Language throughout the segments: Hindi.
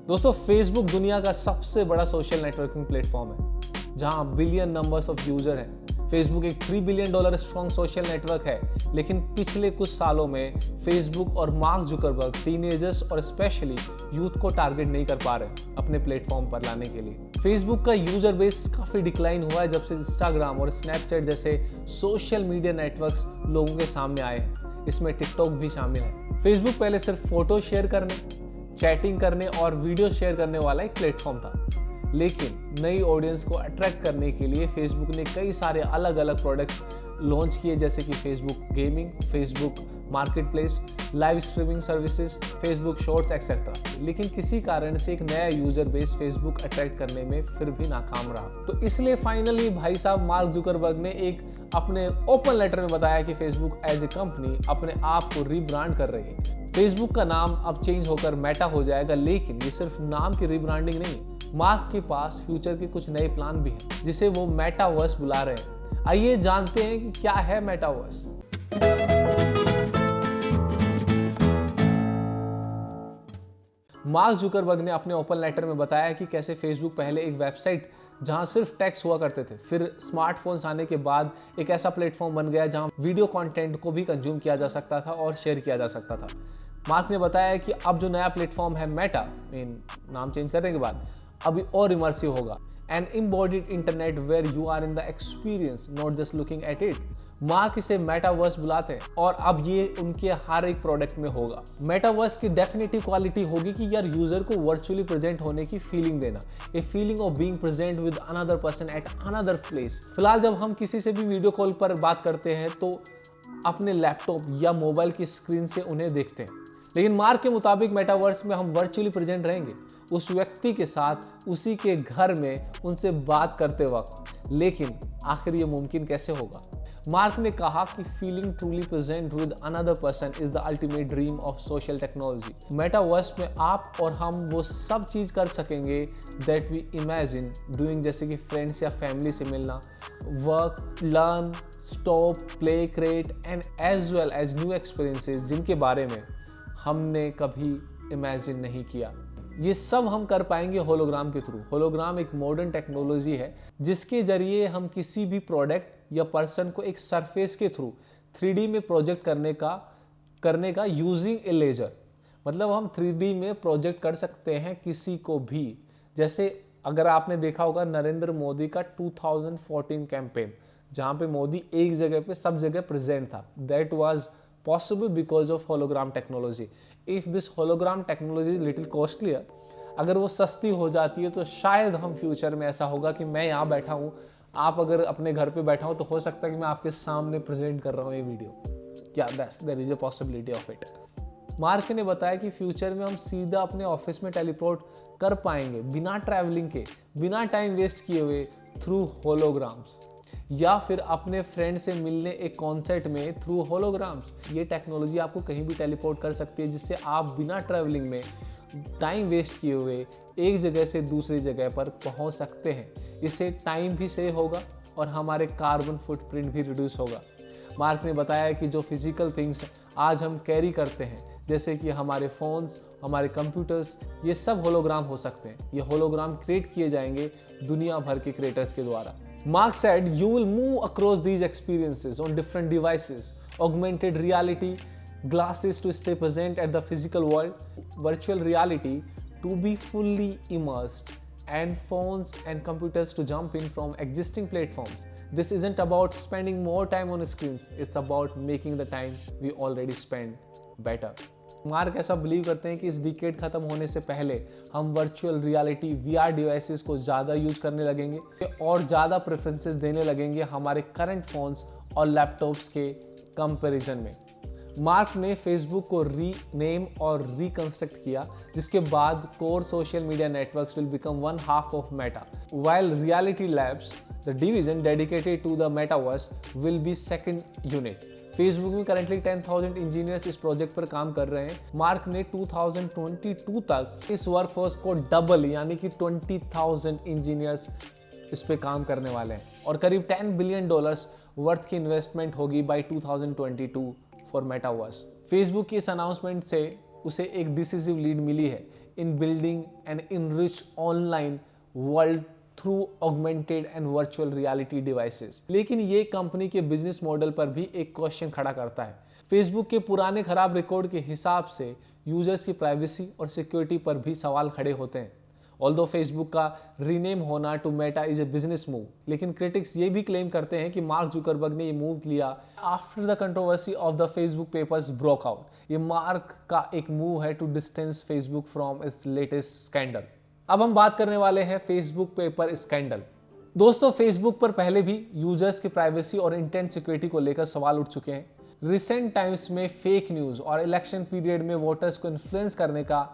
दोस्तों, फेसबुक दुनिया का सबसे बड़ा सोशल नेटवर्किंग प्लेटफॉर्म है जहां बिलियन नंबर्स ऑफ यूजर हैं। फेसबुक एक $3 बिलियन स्ट्रॉन्ग सोशल नेटवर्क है, लेकिन पिछले कुछ सालों में फेसबुक और मार्क जुकरबर्ग टीनेजर्स और स्पेशली यूथ को टारगेट नहीं कर पा रहे अपने प्लेटफॉर्म पर लाने के लिए। फेसबुक का यूजर बेस काफी डिक्लाइन हुआ है जब से इंस्टाग्राम और स्नैपचैट जैसे सोशल मीडिया नेटवर्क्स लोगों के सामने आए हैं। इसमें टिकटॉक भी शामिल है। फेसबुक पहले सिर्फ फोटो शेयर करने, चैटिंग करने और वीडियो शेयर करने वाला एक प्लेटफॉर्म था, लेकिन नई ऑडियंस को अट्रैक्ट करने के लिए फेसबुक ने कई सारे अलग अलग प्रोडक्ट्स लॉन्च किए, जैसे कि Facebook gaming, Facebook marketplace, live streaming services, Facebook shorts etcetera. लेकिन किसी कारण से एक नया यूजर बेस फेसबुक अट्रैक्ट करने में फिर भी नाकाम रहा। तो इसलिए फाइनली भाई साहब मार्क जुकरबर्ग ने एक अपने ओपन लेटर में बताया कि फेसबुक एज ए कंपनी अपने आप को रीब्रांड कर रही है। फेसबुक का नाम अब चेंज होकर मेटा हो जाएगा, लेकिन ये सिर्फ नाम की रीब्रांडिंग नहीं। मार्क के पास फ्यूचर के कुछ नए प्लान भी हैं, जिसे वो मेटावर्स बुला रहे हैं। आइए जानते हैं कि क्या है मेटावर्स। मार्क जुकरबर्ग ने अपने ओपन लेटर में बताया कि कैसे फेसबुक पहले एक वेबसाइट जहां सिर्फ टेक्स्ट हुआ करते थे, फिर स्मार्टफोन्स आने के बाद एक ऐसा प्लेटफॉर्म बन गया जहां वीडियो कंटेंट को भी कंज्यूम किया जा सकता था और शेयर किया जा सकता था। मार्क ने बताया कि अब जो नया प्लेटफॉर्म है मेटा, नाम चेंज करने के बाद अभी और इमर्सिव होगा। An embodied internet where you are in the experience, not just looking at it. Mark इसे मेटावर्स बुलाते हैं और अब ये उनके हर एक प्रोडक्ट में होगा। मेटावर्स की डेफिनेटिव क्वालिटी होगी कि यार यूजर को वर्चुअली प्रेजेंट होने की फीलिंग देना, a feeling of being present with another person at another place. फिलहाल जब हम किसी से भी वीडियो कॉल पर बात करते हैं तो अपने लैपटॉप या मोबाइल की स्क्रीन से उन्हें देखते हैं, लेकिन मार्क के मुताबिक मेटावर्स में हम वर्चुअली प्रेजेंट रहेंगे उस व्यक्ति के साथ, उसी के घर में उनसे बात करते वक्त। लेकिन आखिर ये मुमकिन कैसे होगा? मार्क ने कहा कि feeling truly present with another person is the ultimate dream of social technology. Metaverse में आप और हम वो सब चीज़ कर सकेंगे दैट वी इमेजिन डूइंग, जैसे कि फ्रेंड्स या फैमिली से मिलना, work, learn, stop, play, create and as well as new experiences जिनके बारे में हमने कभी इमेजिन नहीं किया। ये सब हम कर पाएंगे होलोग्राम के थ्रू। होलोग्राम एक मॉडर्न टेक्नोलॉजी है जिसके जरिए हम किसी भी प्रोडक्ट या पर्सन को एक सरफेस के थ्रू 3D में प्रोजेक्ट करने का यूजिंग ए लेजर। मतलब हम 3D में प्रोजेक्ट कर सकते हैं किसी को भी। जैसे अगर आपने देखा होगा नरेंद्र मोदी का 2014 कैंपेन, जहां पे मोदी एक जगह पे सब जगह प्रेजेंट था, that was possible because of hologram technology. If this hologram technology is little costlier, अगर वो सस्ती हो जाती है तो शायद हम फ्यूचर में ऐसा होगा कि मैं यहाँ बैठा हूँ, आप अगर अपने घर पे बैठा हो तो हो सकता है कि मैं आपके सामने प्रेजेंट कर रहा हूँ ये वीडियो। क्या there is a possibility of it. Mark ने बताया कि फ्यूचर में हम सीधा अपने ऑफिस में टेलीपोर्ट कर पाएंगे बिना ट्रैवलिंग के, बिना टाइम वेस्ट किए हुए, थ्रू होलोग्राम्स, या फिर अपने फ्रेंड से मिलने एक कॉन्सर्ट में थ्रू होलोग्राम्स। ये टेक्नोलॉजी आपको कहीं भी टेलीपोर्ट कर सकती है, जिससे आप बिना ट्रैवलिंग में टाइम वेस्ट किए हुए एक जगह से दूसरी जगह पर पहुंच सकते हैं। इससे टाइम भी सेव होगा और हमारे कार्बन फुटप्रिंट भी रिड्यूस होगा। मार्क ने बताया कि जो फिजिकल थिंग्स आज हम कैरी करते हैं, जैसे कि हमारे फ़ोन्स, हमारे कंप्यूटर्स, ये सब होलोग्राम हो सकते हैं। ये होलोग्राम क्रिएट किए जाएंगे दुनिया भर के क्रिएटर्स के द्वारा। Mark said, you will move across these experiences on different devices, augmented reality, glasses to stay present at the physical world, virtual reality to be fully immersed, and phones and computers to jump in from existing platforms. This isn't about spending more time on screens, it's about making the time we already spend better. Mark ऐसा बिलीव करते हैं कि इस डिकेड खत्म होने से पहले हम वर्चुअल रियलिटी VR डिवाइसेस को ज़्यादा यूज करने लगेंगे और ज़्यादा प्रेफरेंसेस देने लगेंगे हमारे करंट फोन्स और लैपटॉप्स के कंपैरिजन में। मार्क ने फेसबुक को रीनेम और रिकंस्ट्रक्ट किया, जिसके बाद core social media networks will become one half of Meta, while reality labs, the division dedicated to the metaverse, will be second unit. Facebook में करंटली 10,000 इंजीनियर्स इस प्रोजेक्ट पर काम कर रहे हैं। मार्क ने 2022 तक इस वर्कफोर्स को डबल, यानी कि 20,000 इंजीनियर्स इस पे काम करने वाले हैं और करीब $10 बिलियन वर्थ की इन्वेस्टमेंट होगी बाय 2022 फॉर मेटावर्स। फेसबुक की इस अनाउंसमेंट से उसे एक डिसिसिव लीड मिली है। in building an enriched online world through augmented and virtual reality devices। लेकिन ये कंपनी के बिजनेस मॉडल पर भी एक क्वेश्चन खड़ा करता है। फेसबुक के पुराने खराब रिकॉर्ड के हिसाब से यूजर्स की प्राइवेसी और सिक्योरिटी पर भी सवाल खड़े होते हैं। ऑल्दो फेसबुक का रीनेम होना to Meta is a business move, लेकिन क्रिटिक्स ये भी क्लेम करते हैं कि मार्क जुकरबर्ग ने ये मूव लिया after the controversy of the Facebook papers broke out. ये मार्क का एक मूव है to distance Facebook from its latest scandal. अब हम बात करने वाले हैं फेसबुक पेपर स्कैंडल। दोस्तों, फेसबुक पर पहले भी यूजर्स की प्राइवेसी और इंटेंट सिक्योरिटी को लेकर सवाल उठ चुके हैं। रिसेंट टाइम्स में फेक न्यूज़ और इलेक्शन पीरियड में वोटर्स को इन्फ्लुएंस करने का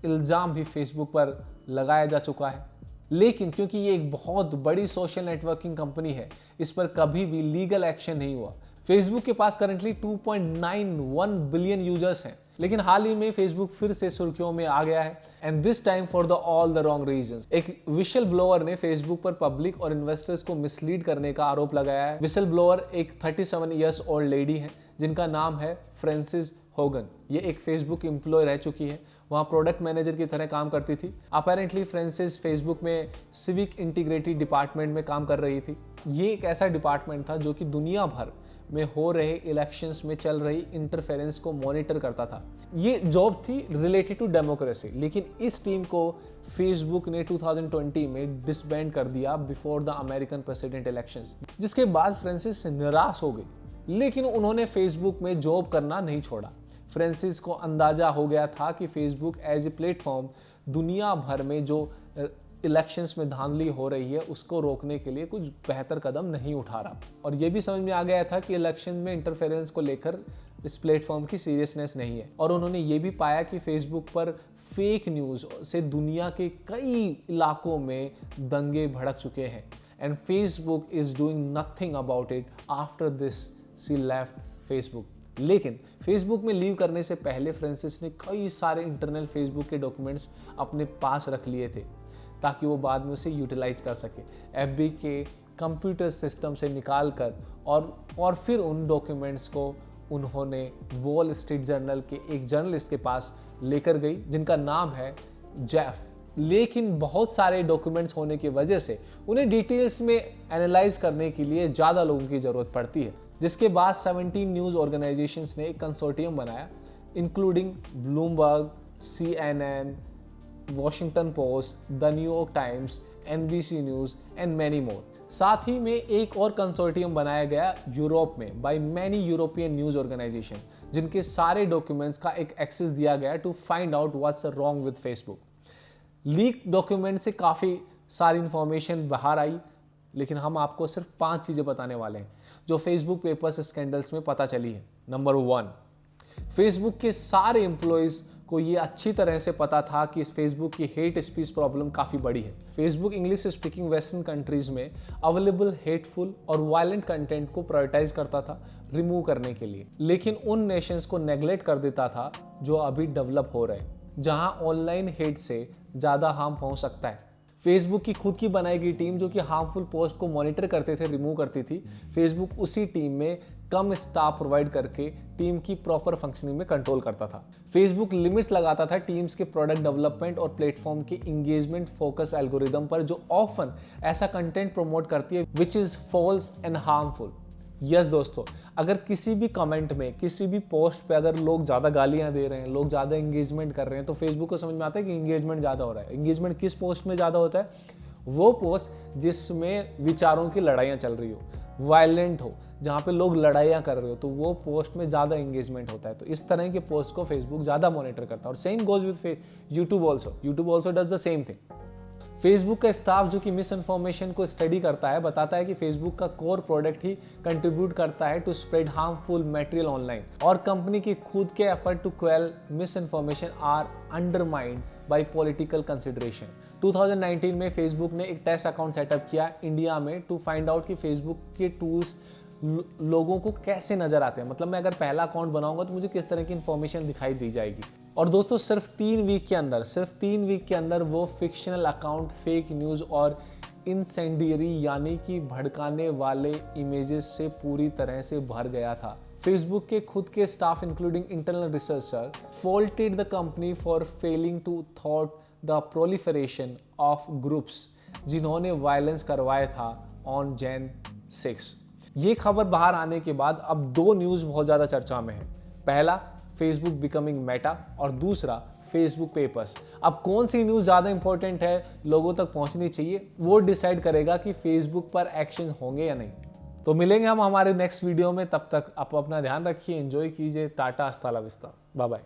इल्ज़ाम भी फेसबुक पर लगाया जा चुका है, लेकिन क्योंकि ये एक बहुत बड़ी सोशल नेटवर्किंग कंपनी है, इस पर कभी भी लीगल एक्शन नहीं हुआ। फेसबुक के पास करंटली 2.91 बिलियन यूजर्स हैं, लेकिन हाल ही में फेसबुक फिर से सुर्खियों में आ गया है, and this time for the all the wrong reasons. एक विशल ब्लोअर ने फेसबुक पर पब्लिक और इन्वेस्टर्स को मिसलीड करने का आरोप लगाया है। विशल ब्लोअर एक 37 ईयर्स ओल्ड लेडी है जिनका नाम है फ्रांसिस होगन। ये एक फेसबुक एम्प्लॉय रह चुकी है, वहाँ प्रोडक्ट मैनेजर की तरह काम करती थी। अपेरेंटली फ्रांसिस फेसबुक में सिविक इंटीग्रिटी डिपार्टमेंट में काम कर रही थी। ये एक ऐसा डिपार्टमेंट था जो कि दुनिया भर में हो रहे इलेक्शंस में चल रही इंटरफेरेंस को मॉनिटर करता था। ये जॉब थी रिलेटेड टू डेमोक्रेसी, लेकिन इस टीम को फेसबुक ने 2020 में डिसबैंड कर दिया before the American president elections, जिसके बाद फ्रांसिस निराश हो गई, लेकिन उन्होंने फेसबुक में जॉब करना नहीं छोड़ा। फ्रांसिस को अंदाजा हो गया था कि फेसबुक एज ए प्लेटफॉर्म दुनिया भर में जो इलेक्शंस में धांधली हो रही है उसको रोकने के लिए कुछ बेहतर कदम नहीं उठा रहा, और ये भी समझ में आ गया था कि इलेक्शन में इंटरफेरेंस को लेकर इस प्लेटफॉर्म की सीरियसनेस नहीं है। और उन्होंने ये भी पाया कि फेसबुक पर फेक न्यूज़ से दुनिया के कई इलाकों में दंगे भड़क चुके हैं, and Facebook is doing nothing about it after this she left Facebook. लेकिन फेसबुक में लीव करने से पहले फ्रांसिस ने कई सारे इंटरनल फेसबुक के डॉक्यूमेंट्स अपने पास रख लिए थे ताकि वो बाद में उसे यूटिलाइज कर सके। एफबी के कंप्यूटर सिस्टम से निकाल कर और फिर उन डॉक्यूमेंट्स को उन्होंने वॉल स्ट्रीट जर्नल के एक जर्नलिस्ट के पास लेकर गई जिनका नाम है जेफ। लेकिन बहुत सारे डॉक्यूमेंट्स होने की वजह से उन्हें डिटेल्स में एनालाइज करने के लिए ज़्यादा लोगों की ज़रूरत पड़ती है, जिसके बाद 17 न्यूज़ ऑर्गेनाइजेशंस ने एक कंसोर्टियम बनाया, including Bloomberg, CNN, Washington post, the New York times, NBC news and many more. साथ ही में एक और कंसोर्टियम बनाया गया यूरोप में by many European news organisation, जिनके सारे डॉक्यूमेंट्स का एक एक्सेस दिया गया to find out what's wrong with Facebook. Leak document से काफ़ी सारी इंफॉर्मेशन बाहर आई, लेकिन हम आपको सिर्फ 5 चीज़ें बताने वाले हैं जो फेसबुक पेपर्स स्कैंडल्स में पता चली है। नंबर 1, फेसबुक के सारे एम्प्लॉयज़ को ये अच्छी तरह से पता था कि इस फेसबुक की हेट स्पीच प्रॉब्लम काफ़ी बड़ी है। Facebook English speaking western countries में अवेलेबल हेटफुल और वायलेंट कंटेंट को प्रायोरिटाइज करता था रिमूव करने के लिए, लेकिन उन नेशंस को नेग्लेक्ट कर देता था जो अभी डेवलप हो रहे हैं, जहां ऑनलाइन हेट से ज़्यादा हार्म पहुंच सकता है। फेसबुक की खुद की बनाई गई टीम जो कि हार्मफुल पोस्ट को मॉनिटर करते थे, रिमूव करती थी, फेसबुक उसी टीम में कम स्टाफ प्रोवाइड करके टीम की प्रॉपर फंक्शनिंग में कंट्रोल करता था। फेसबुक लिमिट्स लगाता था टीम्स के प्रोडक्ट डेवलपमेंट और प्लेटफॉर्म के इंगेजमेंट फोकस एल्गोरिदम पर, जो ऑफन ऐसा कंटेंट प्रमोट करती है which is false and harmful. Yes दोस्तों, अगर किसी भी कमेंट में, किसी भी पोस्ट पे अगर लोग ज़्यादा गालियाँ दे रहे हैं, लोग ज़्यादा इंगेजमेंट कर रहे हैं, तो फेसबुक को समझ में आता है कि इंगेजमेंट ज़्यादा हो रहा है। इंगेजमेंट किस पोस्ट में ज़्यादा होता है? वो पोस्ट जिसमें विचारों की लड़ाइयाँ चल रही हो, वायलेंट हो, जहाँ पे लोग लड़ाइयाँ कर रहे हो, तो वो पोस्ट में ज़्यादा इंगेजमेंट होता है। तो इस तरह के पोस्ट को फेसबुक ज़्यादा मॉनिटर करता है, और same goes with YouTube also. YouTube also does the same thing. Facebook का स्टाफ जो कि मिस इन्फॉर्मेशन को स्टडी करता है, बताता है कि फेसबुक का कोर प्रोडक्ट ही कंट्रीब्यूट करता है to spread harmful material online, और कंपनी के खुद के effort to quell misinformation are undermined by political consideration. 2019 में फेसबुक ने एक टेस्ट अकाउंट सेटअप किया इंडिया में टू फाइंड आउट कि फेसबुक के टूल्स लोगों को कैसे नजर आते हैं। मतलब मैं अगर पहला अकाउंट बनाऊंगा तो मुझे किस तरह की इंफॉर्मेशन दिखाई दी जाएगी। और दोस्तों सिर्फ 3 वीक के अंदर वो फिक्शनल अकाउंट फेक न्यूज़ और इंसेंडियरी यानी कि भड़काने वाले इमेजेस से पूरी तरह से भर गया था। फेसबुक के खुद के staff including internal researcher faulted the company for failing to thwart the proliferation of groups जिन्होंने वायलेंस करवाया था ऑन Jan 6। ये खबर बाहर आने के बाद अब दो न्यूज़ बहुत ज़्यादा चर्चा में है। पहला, फेसबुक बिकमिंग मेटा, और दूसरा फेसबुक पेपर्स। अब कौन सी न्यूज़ ज़्यादा इंपॉर्टेंट है, लोगों तक पहुंचनी चाहिए, वो डिसाइड करेगा कि फेसबुक पर एक्शन होंगे या नहीं। तो मिलेंगे हम हमारे नेक्स्ट वीडियो में, तब तक आप अपना ध्यान रखिए, एंजॉय कीजिए। टाटा, हस्ता ला विस्ता, बाय बाय।